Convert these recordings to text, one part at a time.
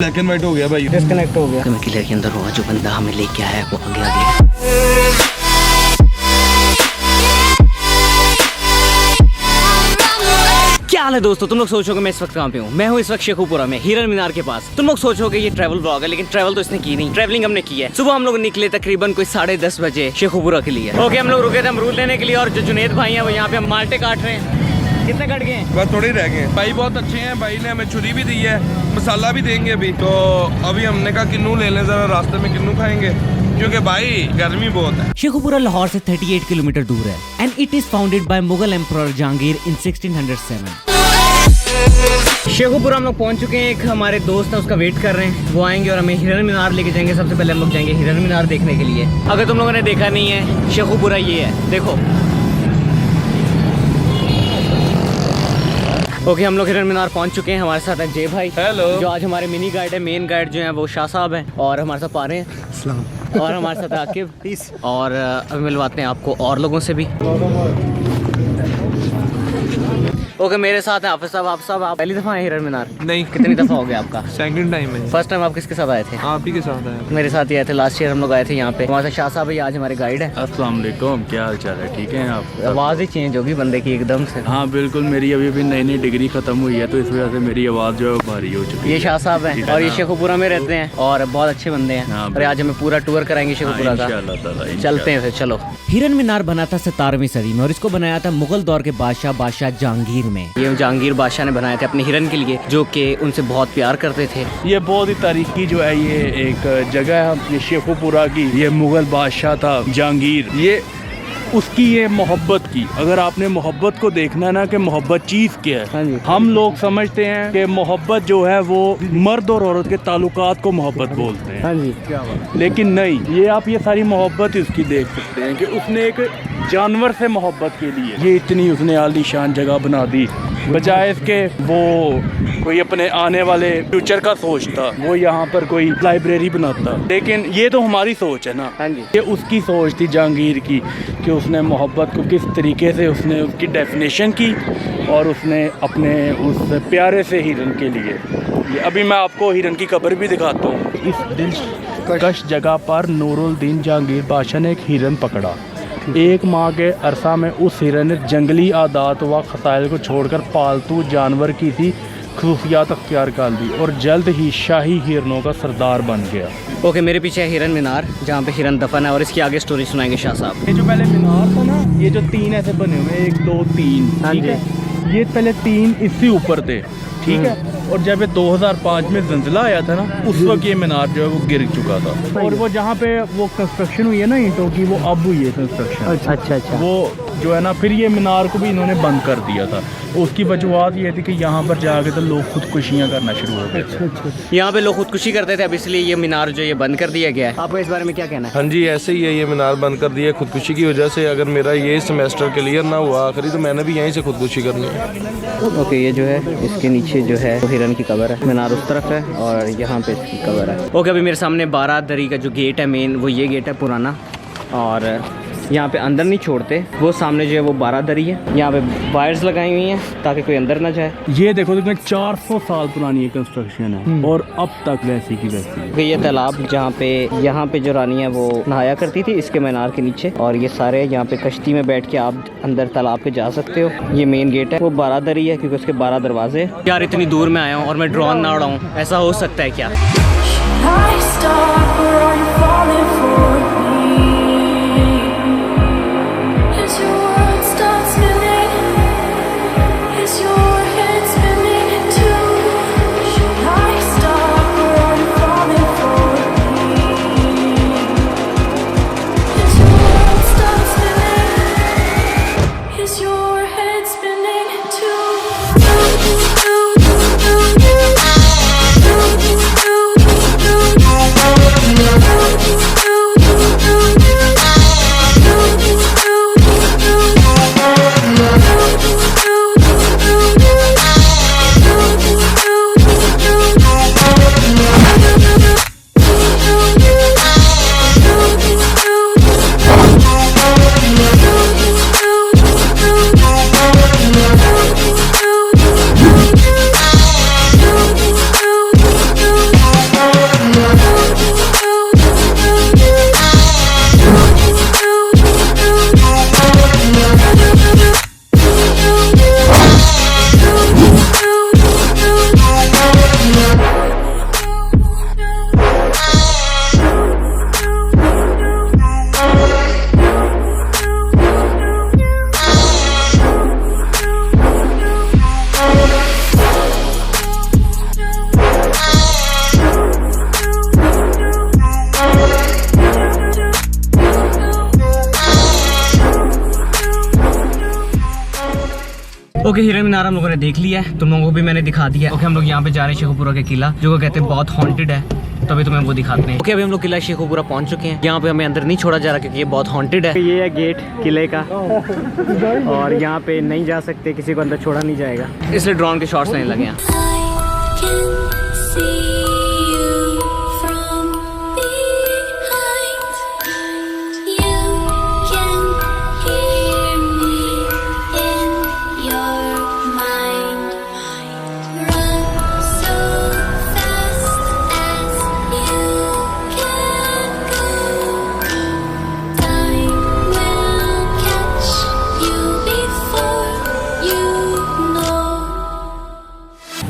Black and white हो गया भाई, डिस्कनेक्ट हो गया। मैं किलर के अंदर हुआ, जो बंदा हमें लेके आया है वो आगे आ गया। क्या हाल है दोस्तों, तुम लोग सोचोगे मैं इस वक्त कहाँ पे हूँ? मैं हूँ इस वक्त शेखुपुरा में, हिरन मीनार के पास। तुम लोग सोचोगे ये ट्रैवल व्लॉग है, लेकिन ट्रैवल तो इसने की नहीं, ट्रैवलिंग हमने की है। सुबह हम लोग निकले तकरीबन कोई 10:30 बजे शेखुपुरा के लिए। ओके, हम लोग रुके थे अमरूद लेने के लिए, और जो जुनेद भाई हैं वो यहाँ पे हम माल्टे काट रहे हैं। कितने कट गए? बस थोड़े रह गए। भाई बहुत अच्छे हैं, भाई ने हमें छुरी भी दी है, मसाला भी देंगे अभी। तो अभी हमने कहा किन्नू ले लें, जरा रास्ते में किन्नू खाएंगे क्योंकि भाई गर्मी बहुत है। शेखुपुरा लाहौर से 38 किलोमीटर दूर है and it is founded by Mughal emperor Jahangir in 1607। Sheikhupura हम लोग पहुंच चुके हैं। एक हमारे दोस्त है, उसका वेट कर रहे हैं, वो आएंगे और हमें हिरन मीनार लेके जाएंगे। सबसे पहले हम लोग जाएंगे हिरन मीनार देखने के लिए। अगर तुम लोगों ने देखा नहीं है, शेखुपुरा ये है, देखो। ओके, हम लोग हिरन मीनार पहुंच चुके हैं। हमारे साथ है जय भाई, हेलो, जो आज हमारे मिनी गाइड है। मेन गाइड जो है वो शाह साहब हैं, और हमारे साथ पारे हैं, और हमारे साथ है आकिब, और अभी मिलवाते हैं आपको और लोगों से भी। ओके, मेरे साथ है हाफिज साहब। आप साहब, आप पहली दफा आए हिरन मीनार? नहीं, कितनी दफा हो गया आपका? सेकंड टाइम है। फर्स्ट टाइम आप किसके साथ आए थे? आप ही के साथ आए। मेरे साथ ही आए थे, लास्ट ईयर हम लोग आए थे यहाँ पे। हमारे साथ शाह साहब है, आज हमारे गाइड है। अस्सलाम वालेकुम, क्या हाल चाल है? ठीक है आप? आवाज़ ही चेंज होगी बंदे की एकदम से। हाँ बिल्कुल, मेरी अभी नई डिग्री खत्म हुई है, तो इस वजह से मेरी आवाज़ जो है भारी हो चुकी है। ये शाह साहब हैं, और ये शेखुपुरा में रहते हैं, और बहुत अच्छे बंदे हैं। हाँ, और आज हमें पूरा टूर कराएंगे शेखुपुरा का। चलते हैं फिर, चलो। हिरन मीनार बना था 17वीं सदी में, और इसको बनाया था मुगल दौर के बादशाह जहांगीर में। ये जहांगीर बादशाह ने बनाए थे अपने हिरन के लिए, जो कि उनसे बहुत प्यार करते थे। ये बहुत ही तारीखी जो है, ये एक जगह है ये शेखुपुरा की। ये मुगल बादशाह था जहांगीर, ये उसकी ये मोहब्बत की। अगर आपने मोहब्बत को देखना ना कि मोहब्बत चीज़ क्या हाँ है, जी। हम लोग समझते हैं कि मोहब्बत जो है वो मर्द और औरत के ताल्लुकात को मोहब्बत बोलते हैं। हाँ जी, लेकिन नहीं, ये आप ये सारी मोहब्बत इसकी देख सकते हैं कि उसने एक जानवर से मोहब्बत के लिए ये इतनी उसने आलीशान जगह बना दी, बजाय इसके वो कोई अपने आने वाले फ्यूचर का सोचता, वो यहाँ पर कोई लाइब्रेरी बनाता। लेकिन ये तो हमारी सोच है ना, हाँ जी। ये उसकी सोच थी जहांगीर की, कि उसने मोहब्बत को किस तरीके से उसने उसकी डेफिनेशन की, और उसने अपने उस प्यारे से हिरन के लिए। ये अभी मैं आपको हिरन की कब्र भी दिखाता हूँ। इस दिलकश जगह पर नूरुद्दीन जहांगीर बादशाह ने एक हिरन पकड़ा। एक माह के अरसा में उस हिरन ने जंगली आदात व खसाइल को छोड़कर पालतू जानवर की सी खसूसियात अख्तियार कर दी, और जल्द ही शाही हिरनों का सरदार बन गया। ओके, मेरे पीछे है हिरन मीनार, जहाँ पे हिरन दफन है, और इसकी आगे स्टोरी सुनाएंगे शाह साहब। ये जो पहले मीनार था ना, ये जो 3 ऐसे बने हुए, 1 2 3, हाँ ठीक जी। है, ये पहले 3 इससे ऊपर थे, ठीक है। और जब ये 2005 में जंजिला आया था ना, उस वक्त ये मीनार जो है वो गिर चुका था। और वो जहाँ पे वो कंस्ट्रक्शन हुई है ना ईंटों की, वो अब हुई है कंस्ट्रक्शन। अच्छा। वो जो है ना, फिर ये मीनार को भी इन्होंने बंद कर दिया था। उसकी वजूहत ये थी कि यहाँ पर जाके तो लोग खुदकुशियाँ करना शुरू हो गए थे। यहाँ पे लोग खुदकुशी करते थे, अब इसलिए ये मीनार जो ये बंद कर दिया गया है। आपको इस बारे में क्या कहना है? हाँ जी, ऐसे ही है, ये मीनार बंद कर दिया खुदकुशी की वजह से। अगर मेरा ये सेमेस्टर क्लियर ना हुआ आखिरी, तो मैंने भी यहीं से खुदकुशी करनी है। ओके, ये जो है इसके नीचे जो है वो हिरन की कब्र है, मीनार उस तरफ है, और यहाँ पे इसकी कब्र है। ओके, अभी मेरे सामने 12 दरी का जो गेट है मेन, वो ये गेट है पुराना, और यहाँ पे अंदर नहीं छोड़ते। वो सामने जो है वो 12 दरी है, यहाँ पे वायर्स लगाई हुई हैं ताकि कोई अंदर ना जाए। ये देखो 400 साल पुरानी ये कंस्ट्रक्शन है, और अब तक वैसी की वैसी है। ये तालाब जहाँ पे यहाँ पे जो रानी है वो नहाया करती थी, इसके मीनार के नीचे। और ये सारे यहाँ पे कश्ती में बैठ के आप अंदर तालाब पे जा सकते हो। ये मेन गेट है, वो 12 दरी है क्योंकि उसके 12 दरवाजे। यार इतनी दूर में आया हूँ और मैं ड्रोन ना उड़ाऊँ, ऐसा हो सकता है क्या? ओके, हिरन मीनार हम लोगों ने देख लिया है, तुम लोगों को भी मैंने दिखा दिया। ओके, हम लोग यहाँ पे जा रहे हैं शेखुपुरा के किला, जो को कहते हैं बहुत हॉन्टेड है, तो अभी तुम्हें वो दिखाते हैं। ओके, अभी हम लोग किला शेखुपुरा पहुँच चुके हैं। यहाँ पे हमें अंदर नहीं छोड़ा जा रहा क्योंकि ये बहुत हॉन्टेड है। ये है गेट किले का और यहाँ पे नहीं जा सकते, किसी को अंदर छोड़ा नहीं जाएगा, इसलिए ड्रोन के शॉट्स नहीं लगे हैं।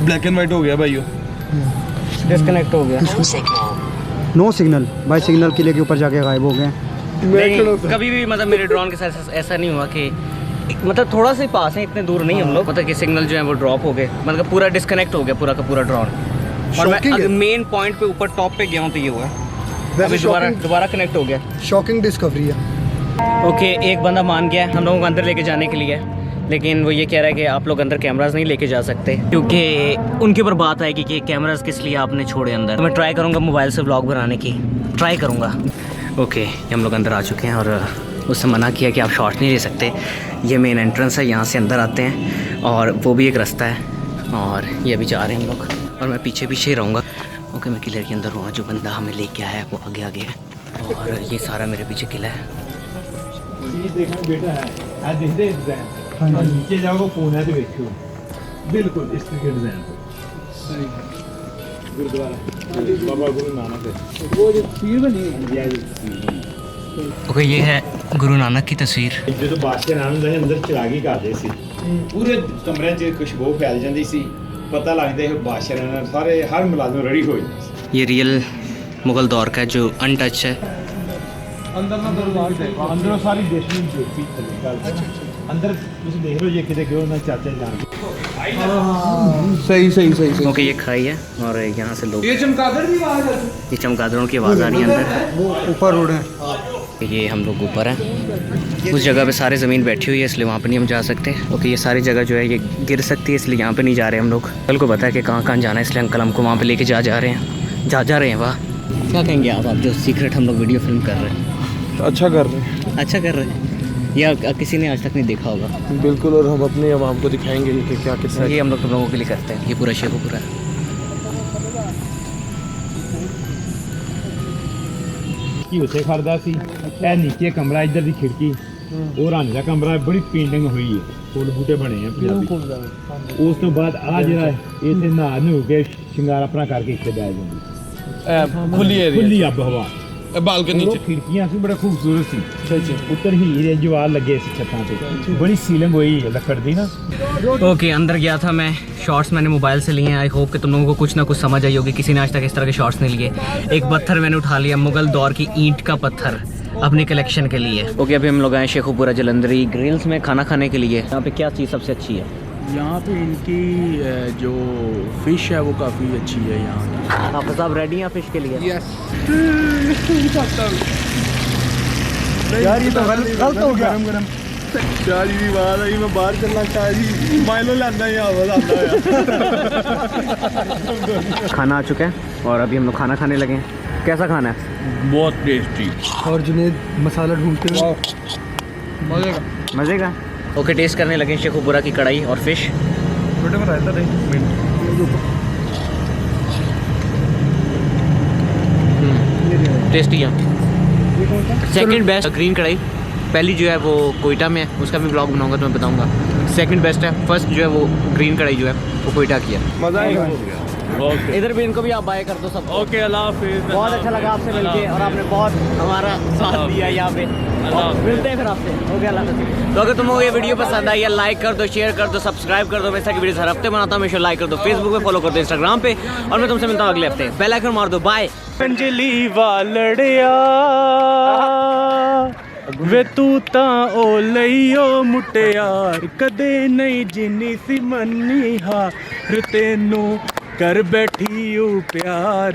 ब्लैक एंड वाइट हो गया भाइयों, डिस्कनेक्ट हो गया। नो सिग्नल, बाई सिग्नल किले के ऊपर जाके गायब हो गए। नहीं, कभी भी मतलब मेरे ड्रोन के साथ ऐसा नहीं हुआ कि मतलब थोड़ा सा ही पास है, इतने दूर नहीं हम लोग, मतलब कि सिग्नल जो है वो ड्रॉप हो गए, मतलब पूरा डिस्कनेक्ट हो गया पूरा का पूरा ड्रोन। और मैं मेन पॉइंट पे ऊपर टॉप पे गया हूँ तो ये हुआ, अभी दोबारा कनेक्ट हो गया। शॉकिंग डिस्कवरी है। ओके, एक बंदा मान गया हम लोगों को अंदर लेके जाने के लिए, लेकिन वो ये कह रहा है कि आप लोग अंदर कैमरास नहीं लेके जा सकते क्योंकि उनके ऊपर बात आएगी कि कैमरास किस लिए आपने छोड़े अंदर। तो मैं ट्राई करूँगा मोबाइल से व्लॉग बनाने की ट्राई करूँगा। ओके, हम लोग अंदर आ चुके हैं और उससे मना किया कि आप शॉट नहीं ले सकते। ये मेन एंट्रेंस है, यहाँ से अंदर आते हैं और वो भी एक रास्ता है और ये अभी जा रहे हैं हम लोग और मैं पीछे पीछे ही रहूँगा। ओके, मैं किले के अंदर हूँ, जो बंदा हमें लेके आया है वो आगे आगे है और ये सारा मेरे पीछे किला है। नीचे जाओ फोन है तो देखो बिल्कुल इस तरीके डिजाइन गुरुद्वारा बाबा गुरु नानक है, वो जो तस्वीर बनी है। ओके, ये है गुरु नानक की तस्वीर। जो बादशाह नानक ਦੇ ਅੰਦਰ ਚਿਰਾਗੀ ਕਰਦੇ ਸੀ, ਪੂਰੇ ਕਮਰਿਆਂ 'ਚ ਖੁਸ਼ਬੂ ਫੈਲ ਜਾਂਦੀ ਸੀ, ਪਤਾ ਲੱਗਦਾ ਇਹ ਬਾਦशाह ਨਾਨਕ ਸਾਰੇ ਹਰ ਮੁਲਾਜ਼ਮ ਰੈਡੀ ਹੋ ਜਾਂਦੇ ਸੀ। ये रियल मुगल दौर का जो अनटच है। ਅੰਦਰ ਨਾ ਦਰਬਾਰ ਦੇਖੋ, ਅੰਦਰੋਂ ਸਾਰੀ ਦੇਸ਼ੀ ਜੋਤੀ ਚੱਲੇਗਾ। अंदर ਤੁਸੀਂ ਦੇਖ ਲਓ ਜੇ ਕਿਤੇ ਗਏ ਨਾ ਚਾਚਾ ਜਾਨ। सही। ओके, ये खाई है और यहाँ से लोग, ये चमगादड़ की आवाज़ है, ये चमगादड़ों की आवाज़ आ रही है अंदर। वो ऊपर उड़ है। ये हम लोग ऊपर हैं, उस जगह पे सारी ज़मीन बैठी हुई है इसलिए वहाँ पे नहीं हम जा सकते। ओके, ये सारी जगह जो है ये गिर सकती है इसलिए यहाँ पे नहीं जा रहे हम लोग। अंकल को पता है कि कहाँ जाना है इसलिए अंकल हमको वहाँ पे लेके जा रहे हैं, जा रहे हैं। वाह, क्या कहेंगे आप जो सीक्रेट हम लोग वीडियो फिल्म कर रहे हैं? अच्छा कर रहे हैं, अच्छा कर रहे हैं या किसी ने आज तक नहीं देखा होगा? बिल्कुल, और हम अपनी आवाम को दिखाएंगे कि क्या किस्सा। ये हम लोग तुम लोगों के लिए करते हैं, ये पूरा शेखुपुरा है। ਕੀ ਉੱਥੇ ਖੜਦਾ ਸੀ, ਇਹ ਨੀਚੇ ਕਮਰਾ ਇੱਧਰ ਦੀ ਖਿੜਕੀ, ਉਹ ਰਾਣੀ ਦਾ ਕਮਰਾ, ਬੜੀ ਪੇਂਟਿੰਗ ਹੋਈ ਹੈ, ਫੁੱਲ ਬੂਟੇ ਬਣੇ ਆ ਪੰਜਾਬੀ। ਉਸ ਤੋਂ ਬਾਅਦ ਆ ਜਿਹੜਾ ਇੱਥੇ ਨਹਾ ਨੂ ਕੇ ਸ਼ਿੰਗਾਰ ਆਪਣਾ ਕਰਕੇ ਇੱਥੇ ਬਹਿ ਜਾਂਦੀ खुली एरिया, ਖੁੱਲੀ ਅੱਬ ਹਵਾ। बालकनी ਉਹ ਖਿੜਕੀਆਂ ਸੀ ਬੜੇ ਖੂਬਸੂਰਤ ਸੀ, ਉੱਤਰ ਹੀਰੇ ਜਵਾਹਰ ਲੱਗੇ ਸੀ ਛੱਤਾਂ ਤੇ, ਬੜੀ ਸੀਲਿੰग ਹੋਈ ਹੈ ਲੱਕੜ ਦੀ ना। ओके, अंदर गया था मैं, शॉट्स मैंने मोबाइल से लिए हैं। आई होप कि तुम लोगों को कुछ ना कुछ समझ आई होगी, किसी ने आज तक इस तरह के शॉट्स नहीं लिए। एक पत्थर मैंने उठा लिया, मुगल दौर की ईंट का पत्थर अपने कलेक्शन के लिए। ओके, अभी हम लोग आए शेखुपुरा जलंधरी ग्रिल्स में खाना खाने के लिए। यहाँ पे क्या चीज़ सबसे अच्छी है? यहाँ पे इनकी जो फ़िश है वो काफ़ी अच्छी है यहाँ की। आप साहब रेडी हैं फ़िश के लिए? यार ये तो गलत हो गया। गरम चाह जी बात आई, मैं बाहर चलना चाह जी माइलो लाना ही आवाज़ खाना आ चुका है और अभी हम लोग खाना खाने लगे हैं। कैसा खाना है? बहुत टेस्टी। और जुनेद मसाला ढूंढते हुए मज़े का। ओके, टेस्ट करने लगे शेखुपुरा की कढ़ाई और फिश। छोटे में रहता टेस्टी है। सेकंड बेस्ट ग्रीन कढ़ाई, पहली जो है वो कोयटा में है, उसका भी ब्लॉग बनाऊंगा तो मैं बताऊंगा। सेकंड बेस्ट है, फर्स्ट जो है वो ग्रीन कढ़ाई जो है वो कोयटा की है। मज़ा आएगा। इधर भी इनको भी आप बाय कर दो सब। ओके, अल्लाह हाफिज़। बहुत अच्छा लगा आपसे मिलके और आपने बहुत हमारा साथ दिया यहाँ पे। मिलते हैं फिर आपसे। ओके, अल्लाह हाफिज़। तो अगर तुमको ये वीडियो पसंद आई है, लाइक कर दो, शेयर कर दो, सब्सक्राइब कर दो। मैं ऐसा की वीडियो हर हफ्ते बनाता हूँ, हमेशा लाइक कर दो, फेसबुक पे फॉलो कर दो, इंस्टाग्राम पे, और मैं तुमसे मिलता हूँ अगले हफ्ते। बेल आइकन मार दो। बाय। अंजलि वालड़िया वे तू ता ओ लईओ मुटियार, कदे नहीं जिनी सी मन्नी हार, तेनू कर बैठी ओ प्यार।